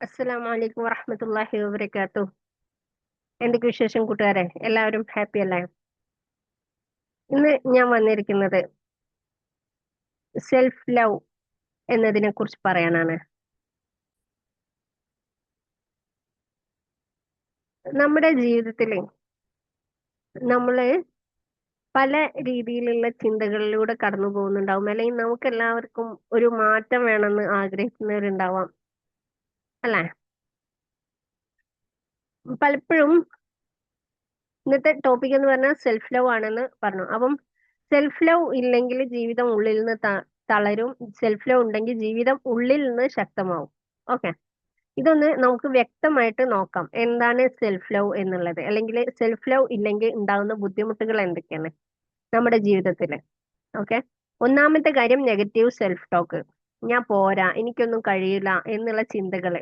അസ്സലാമു അലൈക്കും വറഹ്മത്തുള്ളാഹി വബറകാതുഹു. എന്തൊക്കെ വിശേഷം കൂട്ടുകാരെ? എല്ലാവരും ഹാപ്പി അല്ലേ? ഇന്ന് ഞാൻ വന്നിരിക്കുന്നത് സെൽഫ് ലവ് എന്നതിനെ കുറിച്ച് പറയാനാണ്. നമ്മുടെ ജീവിതത്തിൽ നമ്മള് പല രീതിയിലുള്ള ചിന്തകളിലൂടെ കടന്നു പോകുന്നുണ്ടാവും, അല്ലെങ്കിൽ നമുക്ക് എല്ലാവർക്കും ഒരു മാറ്റം വേണമെന്ന് ആഗ്രഹിക്കുന്നവരുണ്ടാവാം, അല്ലെ? പലപ്പോഴും ഇന്നത്തെ ടോപ്പിക് എന്ന് പറഞ്ഞാൽ സെൽഫ് ലവ് ആണെന്ന് പറഞ്ഞു. അപ്പം സെൽഫ് ലവ് ഇല്ലെങ്കിൽ ജീവിതം ഉള്ളിൽ നിന്ന് തളരും. സെൽഫ് ലവ് ഉണ്ടെങ്കിൽ ജീവിതം ഉള്ളിൽ നിന്ന് ശക്തമാവും. ഓക്കെ, ഇതൊന്ന് നമുക്ക് വ്യക്തമായിട്ട് നോക്കാം. എന്താണ് സെൽഫ് ലവ് എന്നുള്ളത്, അല്ലെങ്കിൽ സെൽഫ് ലവ് ഇല്ലെങ്കിൽ ഉണ്ടാകുന്ന ബുദ്ധിമുട്ടുകൾ എന്തൊക്കെയാണ് നമ്മുടെ ജീവിതത്തിൽ. ഓക്കെ, ഒന്നാമത്തെ കാര്യം നെഗറ്റീവ് സെൽഫ് ടോക്ക്. ഞാൻ പോരാ, എനിക്കൊന്നും കഴിയില്ല എന്നുള്ള ചിന്തകള്.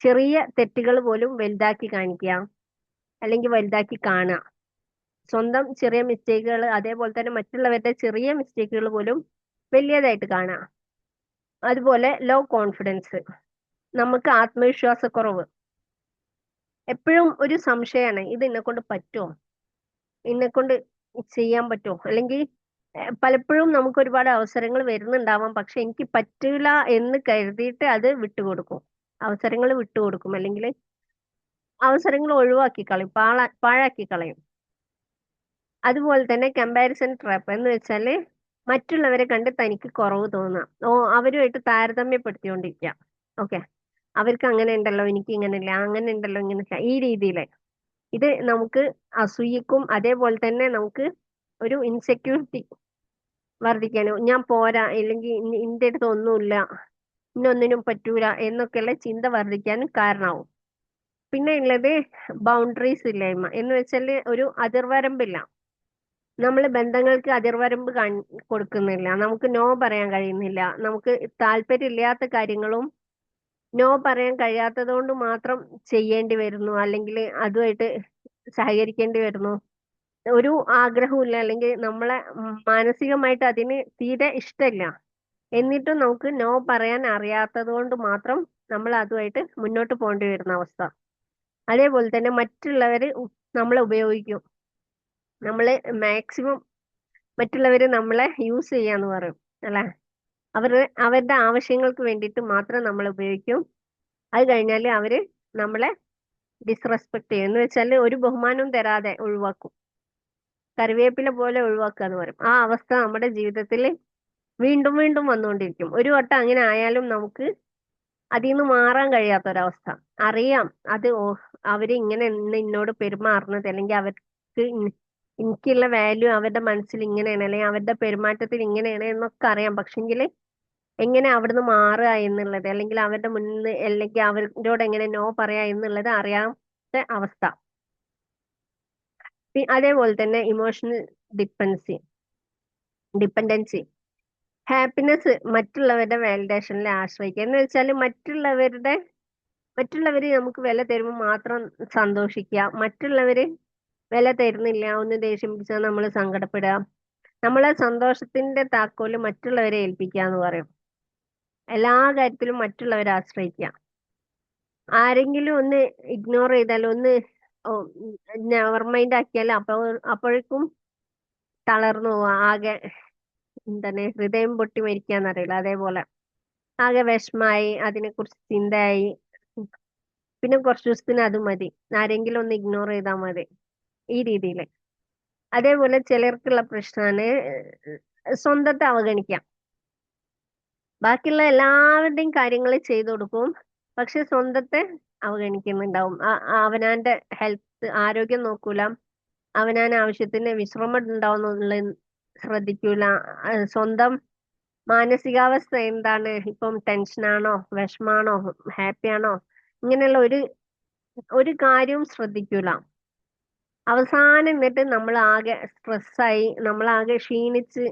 ചെറിയ തെറ്റുകൾ പോലും വലുതാക്കി കാണിക്കുക, അല്ലെങ്കിൽ വലുതാക്കി കാണുക. സ്വന്തം ചെറിയ മിസ്റ്റേക്കുകൾ, അതേപോലെ തന്നെ മറ്റുള്ളവരുടെ ചെറിയ മിസ്റ്റേക്കുകൾ പോലും വലിയതായിട്ട് കാണുക. അതുപോലെ ലോ കോൺഫിഡൻസ്, നമുക്ക് ആത്മവിശ്വാസക്കുറവ്. എപ്പോഴും ഒരു സംശയമാണ്, ഇത് എന്നെ കൊണ്ട് പറ്റുമോ, എന്നെ കൊണ്ട് ചെയ്യാൻ പറ്റുമോ, അല്ലെങ്കിൽ പലപ്പോഴും നമുക്ക് ഒരുപാട് അവസരങ്ങൾ വരുന്നുണ്ടാവാം, പക്ഷെ എനിക്ക് പറ്റില്ല എന്ന് കരുതിയിട്ട് അത് വിട്ടുകൊടുക്കും. അവസരങ്ങൾ വിട്ടുകൊടുക്കും, അല്ലെങ്കിൽ അവസരങ്ങൾ ഒഴിവാക്കി കളയും, പാഴാക്കി കളയും. അതുപോലെ തന്നെ കമ്പാരിസൺ ട്രാപ്പ് എന്ന് വെച്ചാല് മറ്റുള്ളവരെ കണ്ട് തനിക്ക് കുറവ് തോന്നാം. അവരുമായിട്ട് താരതമ്യപ്പെടുത്തിക്കൊണ്ടിരിക്കുക. ഓക്കെ, അവർക്ക് അങ്ങനെ ഉണ്ടല്ലോ, എനിക്ക് ഇങ്ങനെ ഇല്ല, അങ്ങനെ ഉണ്ടല്ലോ, ഇങ്ങനെ ഇല്ല. ഈ രീതിയിൽ ഇത് നമുക്ക് അസൂയക്കും, അതേപോലെ തന്നെ നമുക്ക് ഒരു ഇൻസെക്യൂരിറ്റി വർദ്ധിക്കാനും, ഞാൻ പോരാ, ഇല്ലെങ്കിൽ ഇന്റെ അടുത്ത് ഒന്നുമില്ല, ഇന്നൊന്നിനും പറ്റൂല എന്നൊക്കെയുള്ള ചിന്ത വർദ്ധിക്കാനും കാരണമാവും. പിന്നെ ഉള്ളത് ബൗണ്ടറീസ് ഇല്ലായ്മ എന്ന് വെച്ചാൽ ഒരു അതിർവരമ്പില്ല. നമ്മൾ ബന്ധങ്ങൾക്ക് അതിർവരമ്പ് കൊടുക്കുന്നില്ല, നമുക്ക് നോ പറയാൻ കഴിയുന്നില്ല. നമുക്ക് താല്പര്യമില്ലാത്ത കാര്യങ്ങളും നോ പറയാൻ കഴിയാത്തത് കൊണ്ട് മാത്രം ചെയ്യേണ്ടി വരുന്നു, അല്ലെങ്കിൽ അതുമായിട്ട് സഹകരിക്കേണ്ടി വരുന്നു. ഒരു ആഗ്രഹമില്ല, അല്ലെങ്കിൽ നമ്മളെ മാനസികമായിട്ട് അതിന് തീരെ ഇഷ്ടമില്ല, എന്നിട്ടും നമുക്ക് നോ പറയാൻ അറിയാത്തത് കൊണ്ട് മാത്രം നമ്മൾ അതുമായിട്ട് മുന്നോട്ട് പോകേണ്ടി വരുന്ന അവസ്ഥ. അതേപോലെ തന്നെ മറ്റുള്ളവര് നമ്മളെ ഉപയോഗിക്കും. നമ്മള് മാക്സിമം മറ്റുള്ളവര് നമ്മളെ യൂസ് ചെയ്യാന്ന് പറയും, അല്ലെ? അവരുടെ ആവശ്യങ്ങൾക്ക് വേണ്ടിയിട്ട് മാത്രം നമ്മൾ ഉപയോഗിക്കും. അത് കഴിഞ്ഞാല് അവര് നമ്മളെ ഡിസ്റെസ്പെക്ട് ചെയ്യും, എന്ന് വെച്ചാൽ ഒരു ബഹുമാനവും തരാതെ ഒഴിവാക്കും. കറിവേപ്പില പോലെ ഒഴിവാക്കുക എന്ന് പറയും. ആ അവസ്ഥ നമ്മുടെ ജീവിതത്തിൽ വീണ്ടും വീണ്ടും വന്നുകൊണ്ടിരിക്കും. ഒരു വട്ടം അങ്ങനെ ആയാലും നമുക്ക് അതിൽ നിന്ന് മാറാൻ കഴിയാത്തൊരവസ്ഥ. അറിയാം അത് അവര് ഇങ്ങനെ എന്നോട് പെരുമാറുന്നത്, അല്ലെങ്കിൽ അവർക്ക് എനിക്കുള്ള വാല്യൂ അവരുടെ മനസ്സിൽ ഇങ്ങനെയാണ്, അല്ലെങ്കിൽ അവരുടെ പെരുമാറ്റത്തിൽ ഇങ്ങനെയാണ് എന്നൊക്കെ അറിയാം. പക്ഷെങ്കിൽ എങ്ങനെ അവിടുന്ന് മാറുക എന്നുള്ളത്, അല്ലെങ്കിൽ അവരുടെ മുന്നിൽ, അല്ലെങ്കിൽ അവരോട് എങ്ങനെ നോ പറയാ എന്നുള്ളത് അറിയാത്ത അവസ്ഥ. അതേപോലെ തന്നെ ഇമോഷണൽ ഡിപ്പെൻസി ഡിപ്പെൻഡൻസി, ഹാപ്പിനെസ് മറ്റുള്ളവരുടെ വാലിഡേഷനിൽ ആശ്രയിക്കുക. എന്ന് വെച്ചാൽ മറ്റുള്ളവര് നമുക്ക് വില തരുമ്പോൾ മാത്രം സന്തോഷിക്കുക. മറ്റുള്ളവര് വില തരുന്നില്ല, ഒന്ന് ദേഷ്യം പിടിച്ചാൽ നമ്മൾ സങ്കടപ്പെടുക. നമ്മളെ സന്തോഷത്തിന്റെ താക്കോല് മറ്റുള്ളവരെ ഏൽപ്പിക്കുക എന്ന് പറയും. എല്ലാ കാര്യത്തിലും മറ്റുള്ളവരെ ആശ്രയിക്കുക. ആരെങ്കിലും ഒന്ന് ഇഗ്നോർ ചെയ്താൽ, ഒന്ന് നെവർ മൈൻഡ് ആക്കിയാൽ അപ്പോഴേക്കും തളർന്നു പോവാ. ആകെ എന്താണ്, ഹൃദയം പൊട്ടി മരിക്കാന്നറിയില്ല, അതേപോലെ ആകെ വിഷമായി, അതിനെക്കുറിച്ച് ചിന്തയായി. പിന്നെ കുറച്ച് ദിവസത്തിന് അത് മതി, ആരെങ്കിലും ഒന്ന് ഇഗ്നോർ ചെയ്താൽ മതി, ഈ രീതിയിൽ. അതേപോലെ ചിലർക്കുള്ള പ്രശ്നമാണ് സ്വന്തത്തെ അവഗണിക്കാം. ബാക്കിയുള്ള എല്ലാവരുടെയും കാര്യങ്ങൾ ചെയ്തു കൊടുക്കും, പക്ഷെ സ്വന്തത്തെ അവഗണിക്കുന്നുണ്ടാവും. അവനാന്റെ ഹെൽത്ത്, ആരോഗ്യം നോക്കൂല, അവനാൻ ആവശ്യത്തിന് വിശ്രമം ഉണ്ടാവുന്നുള്ള ശ്രദ്ധിക്കൂല. സ്വന്തം മാനസികാവസ്ഥ എന്താണ്, ഇപ്പം ടെൻഷനാണോ, വിഷമാണോ, ഹാപ്പിയാണോ, ഇങ്ങനെയുള്ള ഒരു ഒരു കാര്യവും ശ്രദ്ധിക്കൂല. അവസാനം എന്നിട്ട് നമ്മൾ ആകെ സ്ട്രെസ്സായി, നമ്മൾ ആകെ ക്ഷീണിച്ച്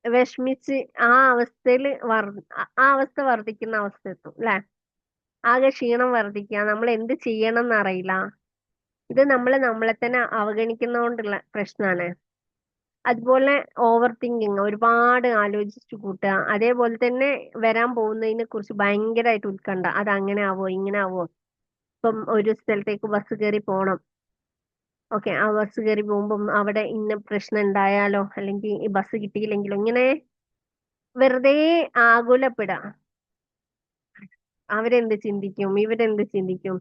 വിഷമിച്ച് ആ അവസ്ഥയിൽ ആ അവസ്ഥ വർദ്ധിക്കുന്ന അവസ്ഥ എത്തും, അല്ലെ? ആകെ ക്ഷീണം വർദ്ധിക്കുക, നമ്മൾ എന്ത് ചെയ്യണം എന്നറിയില്ല. ഇത് നമ്മളെ തന്നെ അവഗണിക്കുന്നതുകൊണ്ടുള്ള പ്രശ്നമാണ്. അതുപോലെ ഓവർ തിങ്കിങ്, ഒരുപാട് ആലോചിച്ചു കൂട്ടുക. അതേപോലെ തന്നെ വരാൻ പോകുന്നതിനെ കുറിച്ച് ഭയങ്കരമായിട്ട് ഉത്കണ്ഠ. അത് അങ്ങനെ ആവോ ഇങ്ങനെ ആവോ. ഇപ്പം ഒരു സ്ഥലത്തേക്ക് ബസ് കയറി പോണം. ഓക്കെ, ആ ബസ് കയറി പോകുമ്പം അവിടെ ഇന്ന പ്രശ്നം ഉണ്ടായാലോ, അല്ലെങ്കിൽ ഈ ബസ് കിട്ടിയില്ലെങ്കിലോ, ഇങ്ങനെ വെറുതെ ആകുലപ്പെടാ. അവരെന്ത് ചിന്തിക്കും, ഇവരെന്ത് ചിന്തിക്കും,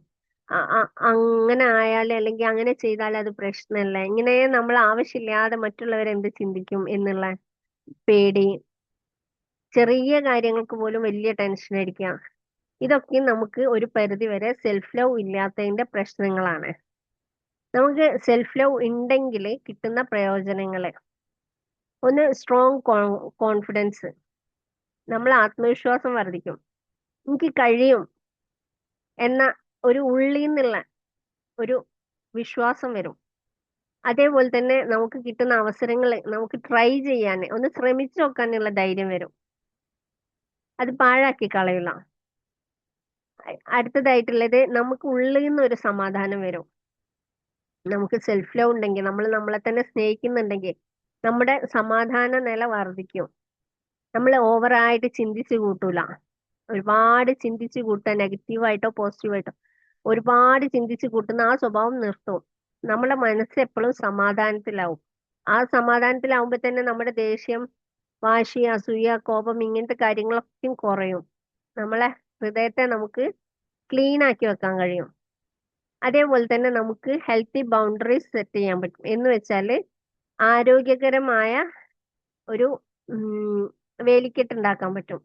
അങ്ങനെ ആയാലേ അല്ലെങ്കിൽ അങ്ങനെ ചെയ്താൽ അത് പ്രശ്നമല്ല, ഇങ്ങനെ നമ്മൾ ആവശ്യമില്ലാതെ മറ്റുള്ളവരെന്ത് ചിന്തിക്കും എന്നുള്ള പേടി. ചെറിയ കാര്യങ്ങൾക്ക് പോലും വലിയ ടെൻഷൻ അടിക്കുക. ഇതൊക്കെ നമുക്ക് ഒരു പരിധി വരെ സെൽഫ് ലവ് ഇല്ലാത്തതിന്റെ പ്രശ്നങ്ങളാണ്. നമുക്ക് സെൽഫ് ലവ് ഉണ്ടെങ്കിൽ കിട്ടുന്ന പ്രയോജനങ്ങള്: ഒന്ന്, സ്ട്രോങ് കോൺഫിഡൻസ്. നമ്മൾ ആത്മവിശ്വാസം വർദ്ധിക്കും. എനിക്ക് കഴിയും എന്ന ഒരു ഉള്ളിൽ നിന്നുള്ള ഒരു വിശ്വാസം വരും. അതേപോലെ തന്നെ നമുക്ക് കിട്ടുന്ന അവസരങ്ങൾ നമുക്ക് ട്രൈ ചെയ്യാൻ, ഒന്ന് ശ്രമിച്ചു നോക്കാനുള്ള ധൈര്യം വരും. അത് പാഴാക്കി കളയില്ല. അടുത്തതായിട്ടുള്ളത്, നമുക്ക് ഉള്ളിൽ നിന്ന് ഒരു സമാധാനം വരും. നമുക്ക് സെൽഫ് ലവ് ഉണ്ടെങ്കിൽ, നമ്മൾ നമ്മളെ തന്നെ സ്നേഹിക്കുന്നുണ്ടെങ്കിൽ നമ്മുടെ സമാധാന നില വർദ്ധിക്കും. നമ്മൾ ഓവറായിട്ട് ചിന്തിച്ചു കൂട്ടൂല. ഒരുപാട് ചിന്തിച്ചു കൂട്ടുക, നെഗറ്റീവായിട്ടോ പോസിറ്റീവായിട്ടോ ഒരുപാട് ചിന്തിച്ചു കൂട്ടുന്ന ആ സ്വഭാവം നിർത്തും. നമ്മളെ മനസ്സ് എപ്പോഴും സമാധാനത്തിലാവും. ആ സമാധാനത്തിലാവുമ്പോ തന്നെ നമ്മുടെ ദേഷ്യം, വാശി, അസൂയ, കോപം ഇങ്ങനത്തെ കാര്യങ്ങളൊക്കെ കുറയും. നമ്മളെ ഹൃദയത്തെ നമുക്ക് ക്ലീൻ ആക്കി വെക്കാൻ കഴിയും. അതേപോലെ തന്നെ നമുക്ക് ഹെൽത്തി ബൗണ്ടറീസ് സെറ്റ് ചെയ്യാൻ പറ്റും. എന്ന് വെച്ചാല് ആരോഗ്യകരമായ ഒരു വേലിക്കെട്ട് ഉണ്ടാക്കാൻ പറ്റും,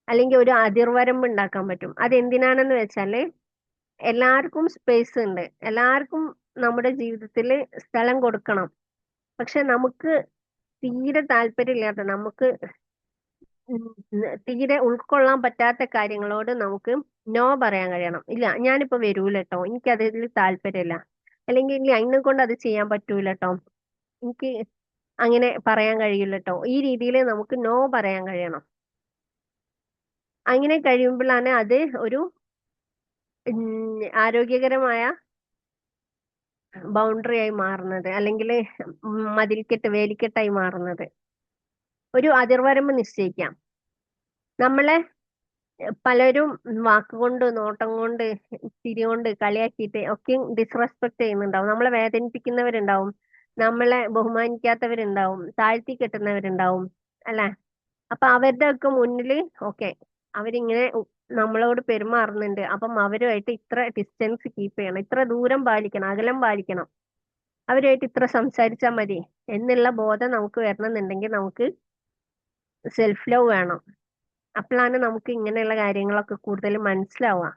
അല്ലെങ്കിൽ ഒരു അതിർവരമ്പ് ഉണ്ടാക്കാൻ പറ്റും. അതെന്തിനാണെന്ന് വെച്ചാല് എല്ലാവർക്കും സ്പേസ് ഉണ്ട്, എല്ലാവർക്കും നമ്മുടെ ജീവിതത്തിൽ സ്ഥലം കൊടുക്കണം. പക്ഷെ നമുക്ക് തീരെ താല്പര്യമില്ലാത്ത, നമുക്ക് ഉം തീരെ ഉൾക്കൊള്ളാൻ പറ്റാത്ത കാര്യങ്ങളോട് നമുക്ക് നോ പറയാൻ കഴിയണം. ഇല്ല, ഞാനിപ്പോ വരൂല കേട്ടോ, എനിക്ക് അതിൽ താല്പര്യമില്ല, അല്ലെങ്കിൽ ഇല്ല എന്നെ കൊണ്ട് അത് ചെയ്യാൻ പറ്റൂല കേട്ടോ, എനിക്ക് അങ്ങനെ പറയാൻ കഴിയില്ല കേട്ടോ. ഈ രീതിയിൽ നമുക്ക് നോ പറയാൻ കഴിയണം. അങ്ങനെ കഴിയുമ്പോഴാണ് അത് ഒരു ആരോഗ്യകരമായ ബൗണ്ടറി ആയി മാറുന്നത്, അല്ലെങ്കിൽ മതിൽക്കെട്ട്, വേലിക്കെട്ടായി മാറുന്നത്. ഒരു അതിർവരമ്പ് നിശ്ചയിക്കാം. നമ്മളെ പലരും വാക്കുകൊണ്ട്, നോട്ടം കൊണ്ട്, ചിരി കൊണ്ട് കളിയാക്കിയിട്ട് ഒക്കെ ഡിസ്റെസ്പെക്ട് ചെയ്യുന്നുണ്ടാവും. നമ്മളെ വേദനിപ്പിക്കുന്നവരുണ്ടാവും, നമ്മളെ ബഹുമാനിക്കാത്തവരുണ്ടാവും, താഴ്ത്തി കെട്ടുന്നവരുണ്ടാവും, അല്ലെ? അപ്പൊ അവരുടെ ഒക്കെ മുന്നില് ഓക്കെ, അവരിങ്ങനെ നമ്മളോട് പെരുമാറുന്നുണ്ട്, അപ്പം അവരുമായിട്ട് ഇത്ര ഡിസ്റ്റൻസ് കീപ്പ് ചെയ്യണം, ഇത്ര ദൂരം പാലിക്കണം, അകലം പാലിക്കണം, അവരുമായിട്ട് ഇത്ര സംസാരിച്ചാൽ മതി എന്നുള്ള ബോധം നമുക്ക് വരണമെന്നുണ്ടെങ്കിൽ നമുക്ക് സെൽഫ് ലവ് വേണം. അപ്പോഴാണ് നമുക്ക് ഇങ്ങനെയുള്ള കാര്യങ്ങളൊക്കെ കൂടുതൽ മനസ്സിലാവുക.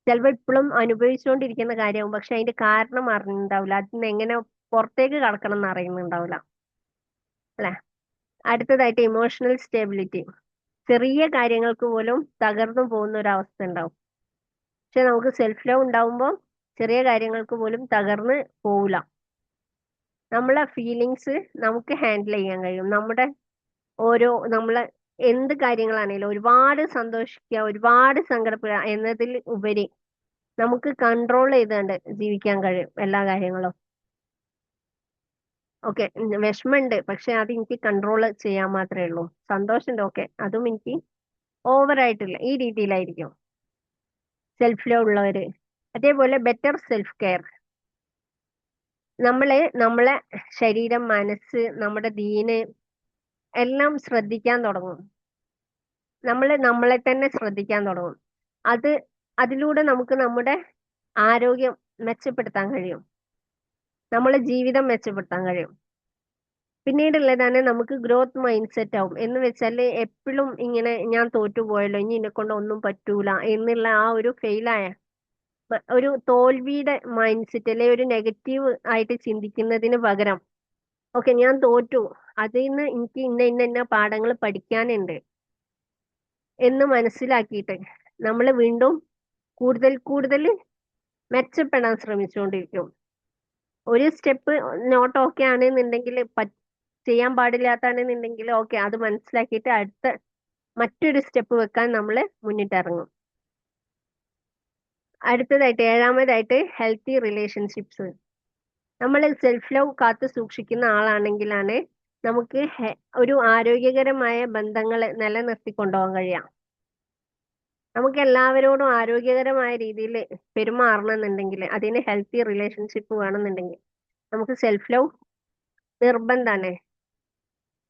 ചിലപ്പോൾ ഇപ്പോഴും അനുഭവിച്ചുകൊണ്ടിരിക്കുന്ന കാര്യമാവും, പക്ഷെ അതിന്റെ കാരണം അറിഞ്ഞിട്ടുണ്ടാവില്ല, അതിന് എങ്ങനെ പുറത്തേക്ക് കടക്കണം എന്ന് അറിയുന്നുണ്ടാവില്ല, അല്ലെ? അടുത്തതായിട്ട് ഇമോഷണൽ സ്റ്റെബിലിറ്റി. ചെറിയ കാര്യങ്ങൾക്ക് പോലും തകർന്നു പോകുന്ന ഒരു അവസ്ഥ ഉണ്ടാവും. പക്ഷെ നമുക്ക് സെൽഫ് ലവ് ഉണ്ടാവുമ്പോൾ ചെറിയ കാര്യങ്ങൾക്ക് പോലും തകർന്ന് പോവില്ല. നമ്മളെ ഫീലിങ്സ് നമുക്ക് ഹാൻഡിൽ ചെയ്യാൻ കഴിയും. നമ്മുടെ നമ്മളെ എന്ത് കാര്യങ്ങളാണെങ്കിലും ഒരുപാട് സന്തോഷിക്കുക, ഒരുപാട് സങ്കടപ്പെടുക എന്നതിൽ ഉപരി നമുക്ക് കൺട്രോൾ ചെയ്തുകൊണ്ട് ജീവിക്കാൻ കഴിയും എല്ലാ കാര്യങ്ങളും. ഓക്കെ, വിഷമമുണ്ട്, പക്ഷെ അത് എനിക്ക് കൺട്രോൾ ചെയ്യാൻ മാത്രമേ ഉള്ളൂ. സന്തോഷമുണ്ട്, ഓക്കെ, അതും എനിക്ക് ഓവറായിട്ടില്ല, ഈ രീതിയിലായിരിക്കും സെൽഫ് ലവ് ഉള്ളവര്. അതേപോലെ ബെറ്റർ സെൽഫ് കെയർ. നമ്മളെ ശരീരം, മനസ്സ്, നമ്മുടെ ദീന് എല്ലാം ശ്രദ്ധിക്കാൻ തുടങ്ങും. നമ്മളെ തന്നെ ശ്രദ്ധിക്കാൻ തുടങ്ങും. അത് അതിലൂടെ നമുക്ക് നമ്മുടെ ആരോഗ്യം മെച്ചപ്പെടുത്താൻ കഴിയും, നമ്മളെ ജീവിതം മെച്ചപ്പെടുത്താൻ കഴിയും. പിന്നീടുള്ളതാണ് നമുക്ക് ഗ്രോത്ത് മൈൻഡ് സെറ്റ് ആവും. എന്ന് വെച്ചാല് എപ്പോഴും ഇങ്ങനെ ഞാൻ തോറ്റുപോയല്ലോ, ഇനി എന്നെ കൊണ്ട് ഒന്നും പറ്റൂല എന്നുള്ള ആ ഒരു ഫെയിലായ ഒരു തോൽവിയുടെ മൈൻഡ് സെറ്റ്, അല്ലെ ഒരു നെഗറ്റീവ് ആയിട്ട് ചിന്തിക്കുന്നതിന് പകരം ഓക്കെ, ഞാൻ തോറ്റു, അതിൽ നിന്ന് എനിക്ക് ഇന്ന ഇന്ന ഇന്ന പാഠങ്ങൾ പഠിക്കാനുണ്ട് എന്ന് മനസ്സിലാക്കിയിട്ട് നമ്മൾ വീണ്ടും കൂടുതൽ കൂടുതൽ മെച്ചപ്പെടാൻ ശ്രമിച്ചുകൊണ്ടിരിക്കും. ഒരു സ്റ്റെപ്പ് നോട്ട് ഓക്കെ ആണെന്നുണ്ടെങ്കിൽ, ചെയ്യാൻ പാടില്ലാത്താണെന്നുണ്ടെങ്കിൽ ഓക്കെ, അത് മനസ്സിലാക്കിയിട്ട് അടുത്ത മറ്റൊരു സ്റ്റെപ്പ് വെക്കാൻ നമ്മൾ മുന്നിട്ടിറങ്ങും. അടുത്തതായിട്ട്, ഏഴാമതായിട്ട് ഹെൽത്തി റിലേഷൻഷിപ്സ്. നമ്മൾ സെൽഫ് ലവ് കാത്തു സൂക്ഷിക്കുന്ന ആളാണെങ്കിലാണ് നമുക്ക് ഒരു ആരോഗ്യകരമായ ബന്ധങ്ങൾ നിലനിർത്തി കൊണ്ടുപോകാൻ കഴിയാം. നമുക്ക് എല്ലാവരോടും ആരോഗ്യകരമായ രീതിയിൽ പെരുമാറണമെന്നുണ്ടെങ്കിൽ, അതിന് ഹെൽത്തി റിലേഷൻഷിപ്പ് വേണമെന്നുണ്ടെങ്കിൽ നമുക്ക് സെൽഫ് ലവ് നിർബന്ധമാണ്.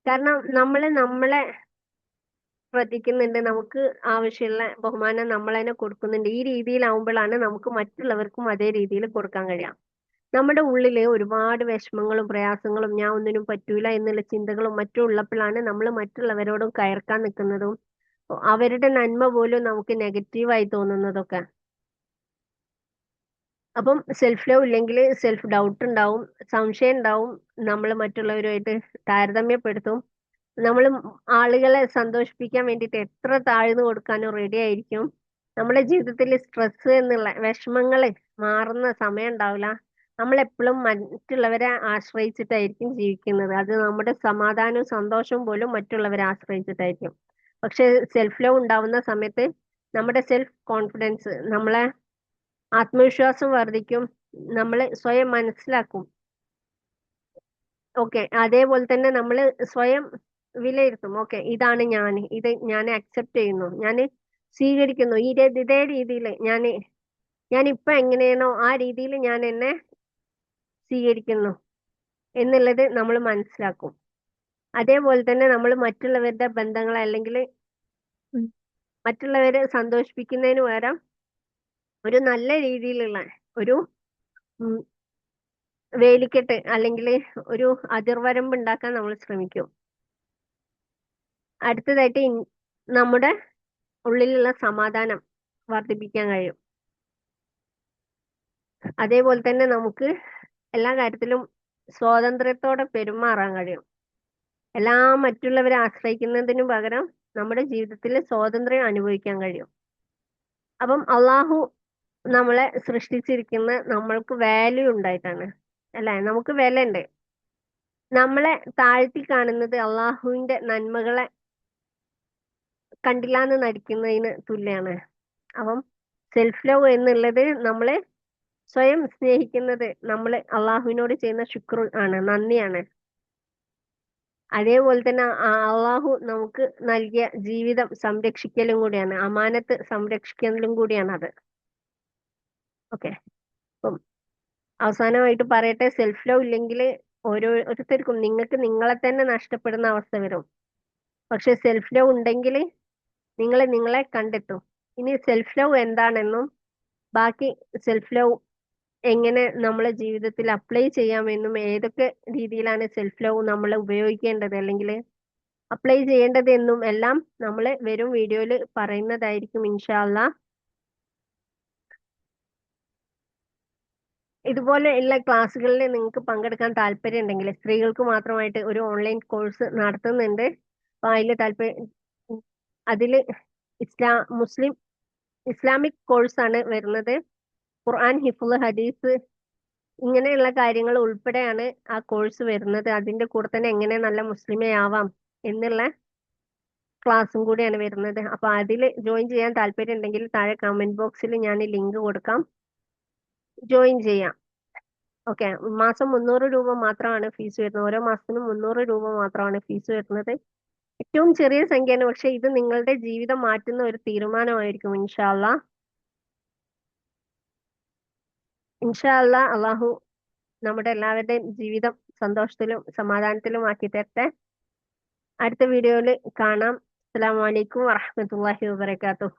കാരണം നമ്മളെ ശ്രദ്ധിക്കുന്നുണ്ട്, നമുക്ക് ആവശ്യമുള്ള ബഹുമാനം നമ്മൾ തന്നെ കൊടുക്കുന്നുണ്ട്. ഈ രീതിയിലാവുമ്പോഴാണ് നമുക്ക് മറ്റുള്ളവർക്കും അതേ രീതിയിൽ കൊടുക്കാൻ കഴിയാം. നമ്മുടെ ഉള്ളില് ഒരുപാട് വിഷമങ്ങളും പ്രയാസങ്ങളും ഞാൻ ഒന്നിനും പറ്റൂല എന്നുള്ള ചിന്തകളും മറ്റും ഉള്ളപ്പോഴാണ് നമ്മൾ മറ്റുള്ളവരോടും കയർക്കാൻ നിൽക്കുന്നതും അവരുടെ നന്മ പോലും നമുക്ക് നെഗറ്റീവായി തോന്നുന്നതൊക്കെ. അപ്പം സെൽഫ് ലവ് ഇല്ലെങ്കിൽ സെൽഫ് ഡൗട്ട് ഉണ്ടാവും, സംശയം ഉണ്ടാവും, നമ്മൾ മറ്റുള്ളവരുമായിട്ട് താരതമ്യപ്പെടുത്തും, നമ്മൾ ആളുകളെ സന്തോഷിപ്പിക്കാൻ വേണ്ടിയിട്ട് എത്ര താഴ്ന്നു കൊടുക്കാനും റെഡി ആയിരിക്കും. നമ്മുടെ ജീവിതത്തിൽ സ്ട്രെസ് എന്നുള്ള വിഷമങ്ങള് മാറുന്ന സമയം ഉണ്ടാവില്ല. നമ്മൾ എപ്പോഴും മറ്റുള്ളവരെ ആശ്രയിച്ചിട്ടായിരിക്കും ജീവിക്കുന്നത്. അത് നമ്മുടെ സമാധാനവും സന്തോഷവും പോലും മറ്റുള്ളവരെ ആശ്രയിച്ചിട്ടായിരിക്കും. പക്ഷെ സെൽഫ് ലവ് ഉണ്ടാവുന്ന സമയത്ത് നമ്മുടെ സെൽഫ് കോൺഫിഡൻസ്, നമ്മളെ ആത്മവിശ്വാസം വർദ്ധിക്കും, നമ്മൾ സ്വയം മനസ്സിലാക്കും. ഓക്കെ, അതേപോലെ തന്നെ നമ്മൾ സ്വയം വിലയിരുത്തും. ഓക്കെ, ഇതാണ് ഞാൻ, ഇത് ഞാൻ അക്സെപ്റ്റ് ചെയ്യുന്നു, ഞാൻ സ്വീകരിക്കുന്നു. ഇതേ രീതിയിൽ ഞാൻ ഇപ്പൊ എങ്ങനെയാണോ ആ രീതിയിൽ ഞാൻ എന്നെ സ്വീകരിക്കുന്നു എന്നുള്ളത് നമ്മൾ മനസ്സിലാക്കും. അതേപോലെ തന്നെ നമ്മൾ മറ്റുള്ളവരുടെ ബന്ധങ്ങളെ അല്ലെങ്കിൽ മറ്റുള്ളവരെ സന്തോഷിപ്പിക്കുന്നതിന് പകരം ഒരു നല്ല രീതിയിലുള്ള ഒരു ഉം, വേലിക്കെട്ട് അല്ലെങ്കിൽ ഒരു അതിർവരമ്പ് ഉണ്ടാക്കാൻ നമ്മൾ ശ്രമിക്കും. അടുത്തതായിട്ട് നമ്മുടെ ഉള്ളിലുള്ള സമാധാനം വർദ്ധിപ്പിക്കാൻ കഴിയും. അതേപോലെ തന്നെ നമുക്ക് എല്ലാ കാര്യത്തിലും സ്വാതന്ത്ര്യത്തോടെ പെരുമാറാൻ കഴിയും. എല്ലാം മറ്റുള്ളവരെ ആശ്രയിക്കുന്നതിനു പകരം നമ്മുടെ ജീവിതത്തിൽ സ്വാതന്ത്ര്യം അനുഭവിക്കാൻ കഴിയും. അപ്പം അള്ളാഹു നമ്മളെ സൃഷ്ടിച്ചിരിക്കുന്ന നമ്മൾക്ക് വാല്യൂ ഉണ്ടായിട്ടാണ്, അല്ലെ? നമുക്ക് വില ഉണ്ട്. നമ്മളെ താഴ്ത്തി കാണുന്നത് അള്ളാഹുവിന്റെ നന്മകളെ കണ്ടില്ലാന്ന് നടിക്കുന്നതിന് തുല്യാണ്. അപ്പം സെൽഫ് ലവ് എന്നുള്ളത് നമ്മളെ സ്വയം സ്നേഹിക്കുന്നത്, നമ്മൾ അള്ളാഹുവിനോട് ചെയ്യുന്ന ശുക്ർ ആണ്, നന്ദിയാണ്. അതേപോലെ തന്നെ അള്ളാഹു നമുക്ക് നൽകിയ ജീവിതം സംരക്ഷിക്കലും കൂടിയാണ്, അമാനത്ത് സംരക്ഷിക്കലും കൂടിയാണ് അത്. ഓക്കെ, അപ്പം അവസാനമായിട്ട് പറയട്ടെ, സെൽഫ് ലവ് ഇല്ലെങ്കിൽ ഓരോരുത്തർക്കും നിങ്ങൾക്ക് നിങ്ങളെ തന്നെ നഷ്ടപ്പെടുന്ന അവസ്ഥ വരും. പക്ഷെ സെൽഫ് ലവ് ഉണ്ടെങ്കിൽ നിങ്ങൾ നിങ്ങളെ കണ്ടെത്തും. ഇനി സെൽഫ് ലവ് എന്താണെന്നും ബാക്കി സെൽഫ് ലവ് എങ്ങനെ നമ്മളെ ജീവിതത്തിൽ അപ്ലൈ ചെയ്യാമെന്നും ഏതൊക്കെ രീതിയിലാണ് സെൽഫ് ലവ് നമ്മൾ ഉപയോഗിക്കേണ്ടത് അല്ലെങ്കിൽ അപ്ലൈ ചെയ്യേണ്ടത് എന്നും എല്ലാം നമ്മൾ വരും വീഡിയോയിൽ പറയുന്നതായിരിക്കും ഇൻഷാ അള്ളാ. ഇതുപോലെയുള്ള ക്ലാസ്സുകളിൽ നിങ്ങൾക്ക് പങ്കെടുക്കാൻ താല്പര്യം ഉണ്ടെങ്കിൽ സ്ത്രീകൾക്ക് മാത്രമായിട്ട് ഒരു ഓൺലൈൻ കോഴ്സ് നടത്തുന്നുണ്ട്. അപ്പൊ അതിൽ ഇസ്ലാമിക് കോഴ്സ് ആണ് വരുന്നത്. ഖുർആൻ, ഹിഫ്ള്, ഹദീസ് ഇങ്ങനെയുള്ള കാര്യങ്ങൾ ഉൾപ്പെടെയാണ് ആ കോഴ്സ് വരുന്നത്. അതിന്റെ കൂടെ തന്നെ എങ്ങനെ നല്ല മുസ്ലിമയാവാം എന്നുള്ള ക്ലാസ്സും കൂടിയാണ് വരുന്നത്. അപ്പൊ അതിൽ ജോയിൻ ചെയ്യാൻ താല്പര്യം ഉണ്ടെങ്കിൽ താഴെ കമന്റ് ബോക്സിൽ ഞാൻ ലിങ്ക് കൊടുക്കാം, ജോയിൻ ചെയ്യാം. ഓക്കെ, മാസം 300 രൂപ മാത്രമാണ് ഫീസ് വരുന്നത്. ഓരോ മാസത്തിനും 300 രൂപ മാത്രമാണ് ഫീസ് വരുന്നത്. ഏറ്റവും ചെറിയ സംഖ്യയാണ്, പക്ഷെ ഇത് നിങ്ങളുടെ ജീവിതം മാറ്റുന്ന ഒരു തീരുമാനമായിരിക്കും ഇൻഷാ അള്ളാ. ഇൻഷാ അള്ളാ, അള്ളാഹു നമ്മുടെ എല്ലാവരുടെയും ജീവിതം സന്തോഷത്തിലും സമാധാനത്തിലും ആക്കി തരട്ടെ. അടുത്ത വീഡിയോയിൽ കാണാം. അസ്സലാമു അലൈക്കും വറഹ്മത്തുള്ളാഹി വബറകാതുഹു.